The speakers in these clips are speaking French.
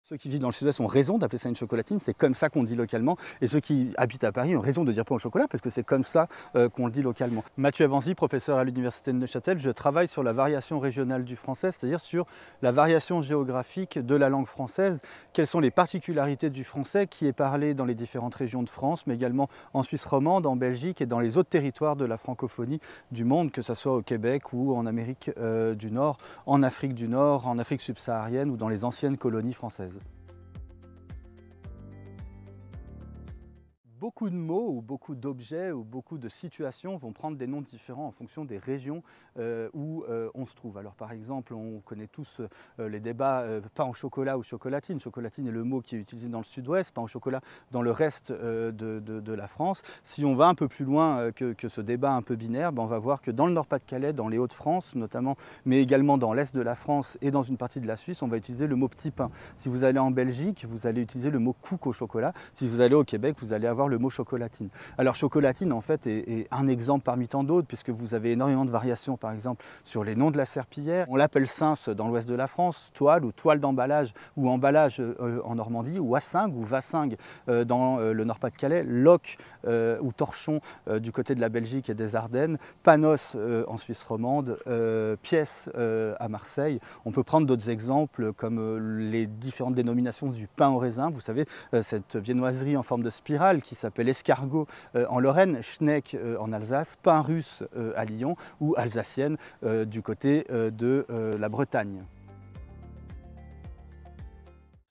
Ceux qui vivent dans le sud-ouest ont raison d'appeler ça une chocolatine, c'est comme ça qu'on dit localement. Et ceux qui habitent à Paris ont raison de dire pain au chocolat parce que c'est comme ça qu'on le dit localement. Mathieu Avanzi, professeur à l'université de Neuchâtel, je travaille sur la variation régionale du français, c'est-à-dire sur la variation géographique de la langue française. Quelles sont les particularités du français qui est parlé dans les différentes régions de France, mais également en Suisse romande, en Belgique et dans les autres territoires de la francophonie du monde, que ce soit au Québec ou en Amérique du Nord, en Afrique du Nord, en Afrique subsaharienne ou dans les anciennes colonies françaises. Beaucoup de mots ou beaucoup d'objets ou beaucoup de situations vont prendre des noms différents en fonction des régions où on se trouve. Alors par exemple, on connaît tous les débats pain au chocolat ou chocolatine. Chocolatine est le mot qui est utilisé dans le sud-ouest, pain au chocolat dans le reste de la France. Si on va un peu plus loin que ce débat un peu binaire, on va voir que dans le Nord-Pas-de-Calais, dans les Hauts-de-France notamment, mais également dans l'Est de la France et dans une partie de la Suisse, on va utiliser le mot petit pain. Si vous allez en Belgique, vous allez utiliser le mot couc au chocolat. Si vous allez au Québec, vous allez avoir le mot chocolatine. Alors chocolatine en fait est un exemple parmi tant d'autres puisque vous avez énormément de variations par exemple sur les noms de la serpillière. On l'appelle cince dans l'ouest de la France, toile ou toile d'emballage ou emballage en Normandie, ou wassingue ou vassingue dans le Nord-Pas-de-Calais, loch ou torchon du côté de la Belgique et des Ardennes, panos en Suisse romande, pièce à Marseille. On peut prendre d'autres exemples comme les différentes dénominations du pain au raisin. Vous savez, cette viennoiserie en forme de spirale qui s'appelle escargot en Lorraine, schneck en Alsace, pain russe à Lyon ou alsacienne du côté de la Bretagne.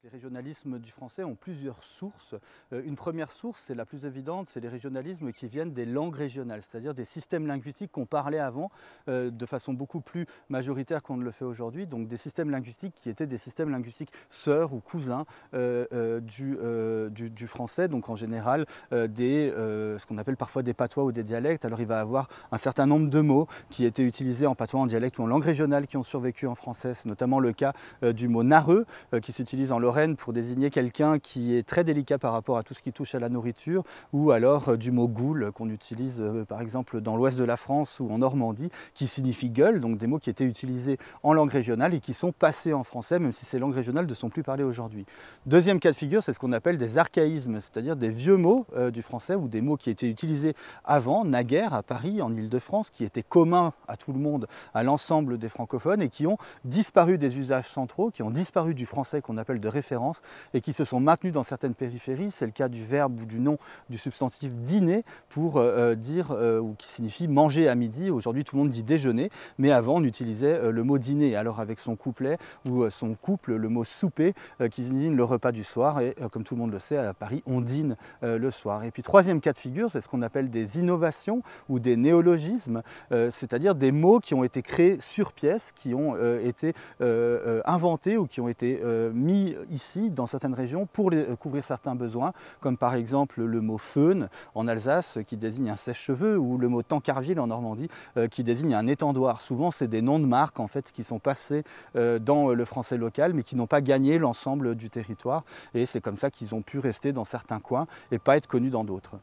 Les régionalismes du français ont plusieurs sources. Une première source, c'est la plus évidente, c'est les régionalismes qui viennent des langues régionales, c'est-à-dire des systèmes linguistiques qu'on parlait avant de façon beaucoup plus majoritaire qu'on ne le fait aujourd'hui, donc des systèmes linguistiques qui étaient des systèmes linguistiques sœurs ou cousins du français, donc en général ce qu'on appelle parfois des patois ou des dialectes. Alors il va y avoir un certain nombre de mots qui étaient utilisés en patois, en dialecte ou en langue régionale qui ont survécu en français. C'est notamment le cas du mot narreux qui s'utilise en Lorraine pour désigner quelqu'un qui est très délicat par rapport à tout ce qui touche à la nourriture, ou alors du mot goule qu'on utilise par exemple dans l'ouest de la France ou en Normandie, qui signifie gueule, donc des mots qui étaient utilisés en langue régionale et qui sont passés en français, même si ces langues régionales ne sont plus parlées aujourd'hui. Deuxième cas de figure, c'est ce qu'on appelle des archaïsmes, c'est-à-dire des vieux mots du français ou des mots qui étaient utilisés avant, naguère, à Paris, en Île-de-France, qui étaient communs à tout le monde, à l'ensemble des francophones et qui ont disparu des usages centraux, qui ont disparu du français qu'on appelle de référence et qui se sont maintenus dans certaines périphéries. C'est le cas du verbe ou du nom du substantif dîner pour dire, ou qui signifie manger à midi. Aujourd'hui tout le monde dit déjeuner, mais avant on utilisait le mot dîner, alors avec son couplet ou son couple, le mot souper qui désigne le repas du soir, et comme tout le monde le sait, à Paris on dîne le soir. Et puis troisième cas de figure, c'est ce qu'on appelle des innovations ou des néologismes, c'est-à-dire des mots qui ont été créés sur pièce, qui ont été inventés ou qui ont été mis ici dans certaines régions pour couvrir certains besoins, comme par exemple le mot feune en Alsace qui désigne un sèche-cheveux, ou le mot tancarville en Normandie qui désigne un étendoir. Souvent c'est des noms de marques en fait qui sont passés dans le français local mais qui n'ont pas gagné l'ensemble du territoire, et c'est comme ça qu'ils ont pu rester dans certains coins et pas être connus dans d'autres.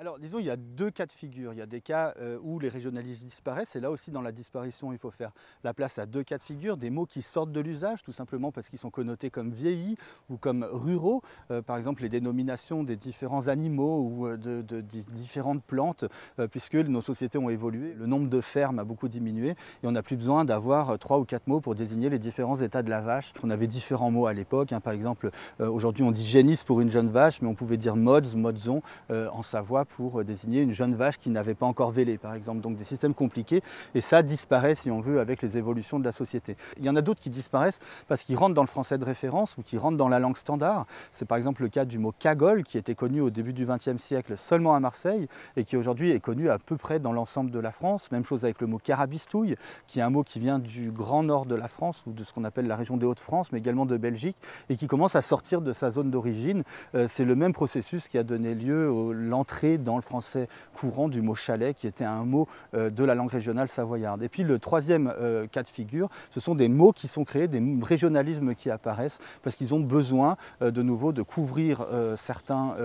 Alors disons, il y a deux cas de figure. Il y a des cas où les régionalismes disparaissent, et là aussi dans la disparition il faut faire la place à deux cas de figure, des mots qui sortent de l'usage tout simplement parce qu'ils sont connotés comme vieillis ou comme ruraux, par exemple les dénominations des différents animaux ou de différentes plantes, puisque nos sociétés ont évolué, le nombre de fermes a beaucoup diminué et on n'a plus besoin d'avoir 3 ou 4 mots pour désigner les différents états de la vache. On avait différents mots à l'époque, par exemple aujourd'hui on dit génisse pour une jeune vache, mais on pouvait dire mods, modzon en Savoie pour désigner une jeune vache qui n'avait pas encore vélé, par exemple. Donc des systèmes compliqués, et ça disparaît, si on veut, avec les évolutions de la société. Il y en a d'autres qui disparaissent parce qu'ils rentrent dans le français de référence ou qui rentrent dans la langue standard. C'est par exemple le cas du mot cagole, qui était connu au début du XXe siècle seulement à Marseille, et qui aujourd'hui est connu à peu près dans l'ensemble de la France. Même chose avec le mot carabistouille, qui est un mot qui vient du grand nord de la France, ou de ce qu'on appelle la région des Hauts-de-France, mais également de Belgique, et qui commence à sortir de sa zone d'origine. C'est le même processus qui a donné lieu à l'entrée dans le français courant du mot chalet, qui était un mot de la langue régionale savoyarde. Et puis le troisième cas de figure, ce sont des mots qui sont créés, des régionalismes qui apparaissent, parce qu'ils ont besoin de nouveau de couvrir certains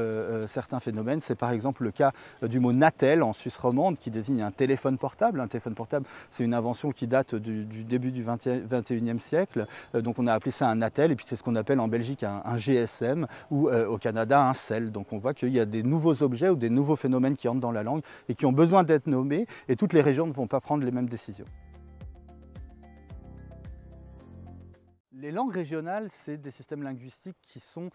phénomènes. C'est par exemple le cas du mot natel en Suisse romande, qui désigne un téléphone portable. Un téléphone portable, c'est une invention qui date du début du XXIe siècle. Donc on a appelé ça un natel, et puis c'est ce qu'on appelle en Belgique un GSM, ou au Canada un cell. Donc on voit qu'il y a des nouveaux objets ou des nouveaux phénomènes qui entrent dans la langue et qui ont besoin d'être nommés, et toutes les régions ne vont pas prendre les mêmes décisions. Les langues régionales, c'est des systèmes linguistiques qui sont,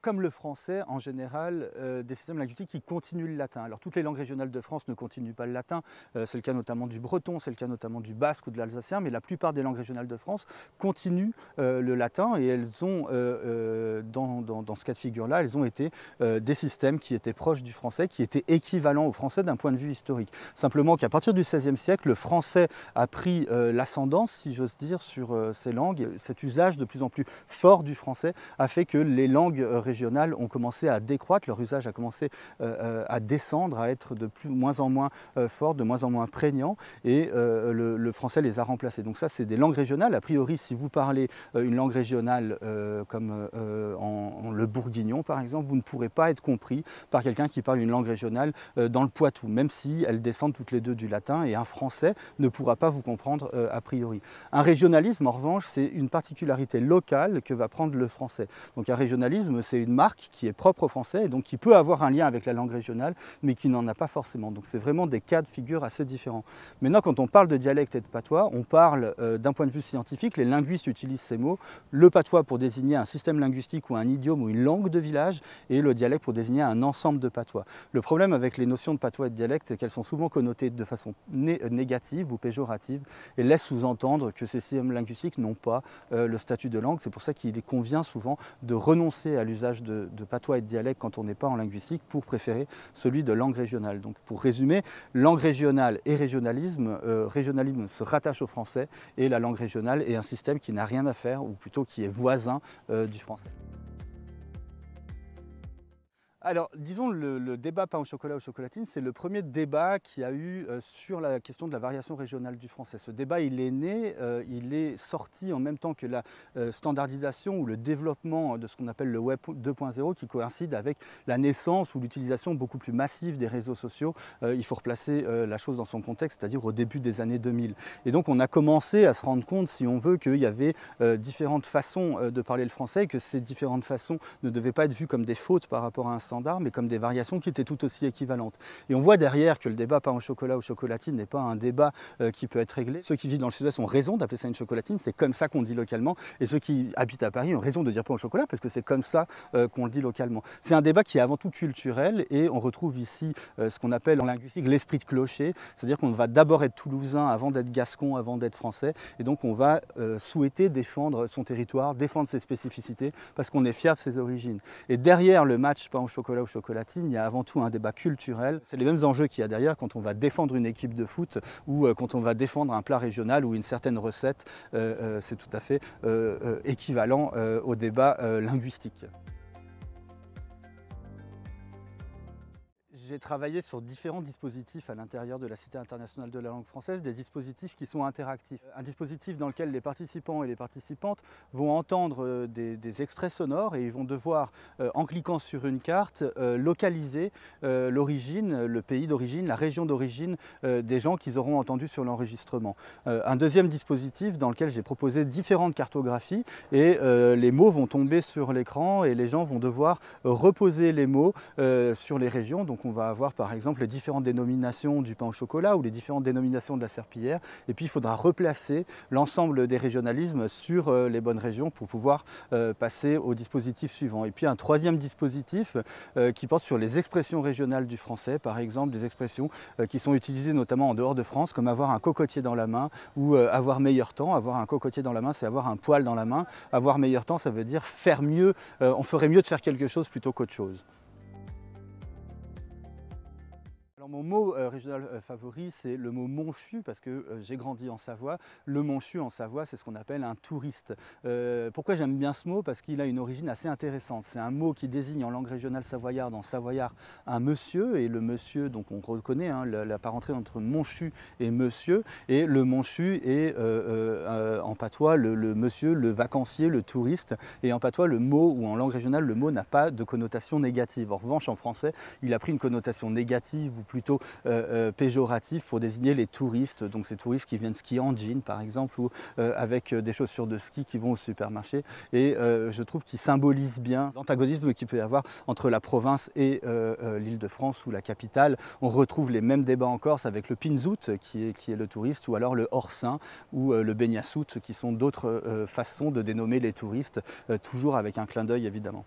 comme le français en général, des systèmes linguistiques qui continuent le latin. Alors toutes les langues régionales de France ne continuent pas le latin, c'est le cas notamment du breton, c'est le cas notamment du basque ou de l'alsacien, mais la plupart des langues régionales de France continuent le latin, et elles ont, dans ce cas de figure-là, elles ont été des systèmes qui étaient proches du français, qui étaient équivalents au français d'un point de vue historique. Simplement qu'à partir du XVIe siècle, le français a pris l'ascendance, si j'ose dire, sur ces langues. Cet usage de plus en plus fort du français a fait que les langues régionales ont commencé à décroître, leur usage a commencé à descendre, à être de moins en moins fort, de moins en moins prégnant, et le français les a remplacés. Donc ça, c'est des langues régionales. A priori, si vous parlez une langue régionale comme le bourguignon, par exemple, vous ne pourrez pas être compris par quelqu'un qui parle une langue régionale dans le Poitou, même si elles descendent toutes les deux du latin, et un français ne pourra pas vous comprendre a priori. Un régionalisme, en revanche, c'est une particularité locale que va prendre le français. Donc un régionalisme, c'est une marque qui est propre au français, et donc qui peut avoir un lien avec la langue régionale, mais qui n'en a pas forcément. Donc c'est vraiment des cas de figure assez différents. Maintenant, quand on parle de dialecte et de patois, on parle d'un point de vue scientifique, les linguistes utilisent ces mots, le patois pour désigner un système linguistique ou un idiome ou une langue de village, et le dialecte pour désigner un ensemble de patois. Le problème avec les notions de patois et de dialecte, c'est qu'elles sont souvent connotées de façon négative ou péjorative, et laissent sous-entendre que ces systèmes linguistiques n'ont pas le statut de langue. C'est pour ça qu'il convient souvent de renoncer à l'usage de patois et de dialecte quand on n'est pas en linguistique, pour préférer celui de langue régionale. Donc pour résumer, langue régionale et régionalisme, régionalisme se rattache au français, et la langue régionale est un système qui n'a rien à faire, ou plutôt qui est voisin du français. Alors, disons, le débat pain au chocolat ou chocolatine, c'est le premier débat qu'il y a eu sur la question de la variation régionale du français. Ce débat, il est né, il est sorti en même temps que la standardisation ou le développement de ce qu'on appelle le Web 2.0, qui coïncide avec la naissance ou l'utilisation beaucoup plus massive des réseaux sociaux. Il faut replacer la chose dans son contexte, c'est-à-dire au début des années 2000. Et donc, on a commencé à se rendre compte, si on veut, qu'il y avait différentes façons de parler le français, et que ces différentes façons ne devaient pas être vues comme des fautes par rapport à un standard, mais comme des variations qui étaient tout aussi équivalentes. Et on voit derrière que le débat pain au chocolat ou chocolatine n'est pas un débat qui peut être réglé. Ceux qui vivent dans le sud-ouest ont raison d'appeler ça une chocolatine, c'est comme ça qu'on dit localement, et ceux qui habitent à Paris ont raison de dire pain au chocolat, parce que c'est comme ça qu'on le dit localement. C'est un débat qui est avant tout culturel, et on retrouve ici ce qu'on appelle en linguistique l'esprit de clocher, c'est-à-dire qu'on va d'abord être toulousain avant d'être gascon, avant d'être français, et donc on va souhaiter défendre son territoire, défendre ses spécificités, parce qu'on est fier de ses origines. Et derrière le match pain au chocolat ou chocolatine, il y a avant tout un débat culturel. C'est les mêmes enjeux qu'il y a derrière quand on va défendre une équipe de foot, ou quand on va défendre un plat régional ou une certaine recette. C'est tout à fait équivalent au débat linguistique. J'ai travaillé sur différents dispositifs à l'intérieur de la Cité internationale de la langue française, des dispositifs qui sont interactifs. Un dispositif dans lequel les participants et les participantes vont entendre des extraits sonores, et ils vont devoir, en cliquant sur une carte, localiser l'origine, le pays d'origine, la région d'origine des gens qu'ils auront entendus sur l'enregistrement. Un deuxième dispositif dans lequel j'ai proposé différentes cartographies, et les mots vont tomber sur l'écran, et les gens vont devoir reposer les mots sur les régions. Donc on va avoir par exemple les différentes dénominations du pain au chocolat ou les différentes dénominations de la serpillière, et puis il faudra replacer l'ensemble des régionalismes sur les bonnes régions pour pouvoir passer au dispositif suivant. Et puis un troisième dispositif qui porte sur les expressions régionales du français, par exemple des expressions qui sont utilisées notamment en dehors de France, comme avoir un cocotier dans la main ou avoir meilleur temps. Avoir un cocotier dans la main, c'est avoir un poil dans la main. Avoir meilleur temps, ça veut dire faire mieux, on ferait mieux de faire quelque chose plutôt qu'autre chose. Alors mon mot régional favori, c'est le mot monchu, parce que j'ai grandi en Savoie. Le monchu en Savoie, c'est ce qu'on appelle un touriste. Pourquoi j'aime bien ce mot? Parce qu'il a une origine assez intéressante. C'est un mot qui désigne en langue régionale savoyarde, en savoyard, un monsieur, et le monsieur, donc on reconnaît la parenté entre monchu et monsieur, et le monchu est en patois le monsieur, le vacancier, le touriste, et en patois le mot, ou en langue régionale, le mot n'a pas de connotation négative. En revanche, en français, il a pris une connotation négative ou plutôt péjorative pour désigner les touristes, donc ces touristes qui viennent skier en jean par exemple, ou avec des chaussures de ski, qui vont au supermarché, et je trouve qu'il symbolise bien l'antagonisme qu'il peut y avoir entre la province et l'Île-de-France ou la capitale. On retrouve les mêmes débats en Corse avec le pinzout qui est le touriste, ou alors le hors-saint ou le beignasout, qui sont d'autres façons de dénommer les touristes, toujours avec un clin d'œil évidemment.